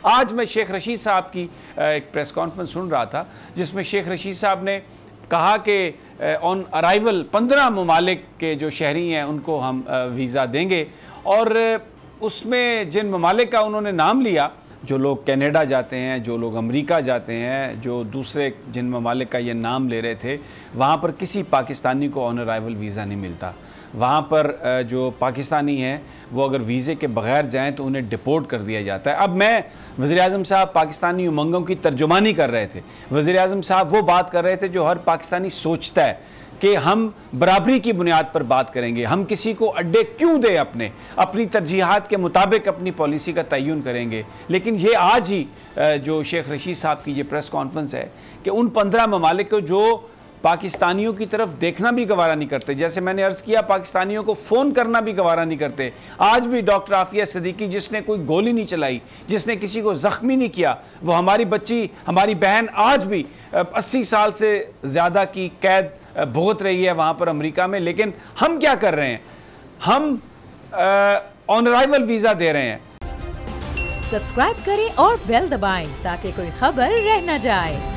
आज मैं शेख रशीद साहब की एक प्रेस कॉन्फ्रेंस सुन रहा था जिसमें शेख रशीद साहब ने कहा कि ऑन अराइवल 15 ममालिक के जो शहरी हैं उनको हम वीज़ा देंगे, और उसमें जिन ममालिक का उन्होंने नाम लिया, जो लोग कनाडा जाते हैं, जो लोग अमेरिका जाते हैं, जो दूसरे जिन ममालिक का ये नाम ले रहे थे, वहाँ पर किसी पाकिस्तानी को ऑन अराइवल वीज़ा नहीं मिलता। वहाँ पर जो पाकिस्तानी हैं वो अगर वीज़े के बगैर जाएं तो उन्हें डिपोर्ट कर दिया जाता है। अब मैं वज़ीर-ए-आज़म साहब पाकिस्तानी उमंगों की तर्जुमानी कर रहे थे। वज़ीर-ए-आज़म साहब वो बात कर रहे थे जो हर पाकिस्तानी सोचता है कि हम बराबरी की बुनियाद पर बात करेंगे, हम किसी को अड्डे क्यों दें, अपनी तरजीहात के मुताबिक अपनी पॉलिसी का तयन करेंगे। लेकिन ये आज ही जो शेख रशीद साहब की ये प्रेस कॉन्फ्रेंस है कि उन 15 ममालिक को जो पाकिस्तानियों की तरफ देखना भी गवारा नहीं करते, जैसे मैंने अर्ज़ किया पाकिस्तानियों को फ़ोन करना भी गवारा नहीं करते। आज भी डॉक्टर आफिया सिद्दीकी जिसने कोई गोली नहीं चलाई, जिसने किसी को ज़ख्मी नहीं किया, वो हमारी बच्ची, हमारी बहन आज भी 80 साल से ज़्यादा की कैद भुगत रही है वहाँ पर अमेरिका में। लेकिन हम क्या कर रहे हैं, हम ऑन अराइवल वीज़ा दे रहे हैं। सब्सक्राइब करें और बेल दबाएं ताकि कोई खबर रह न जाए।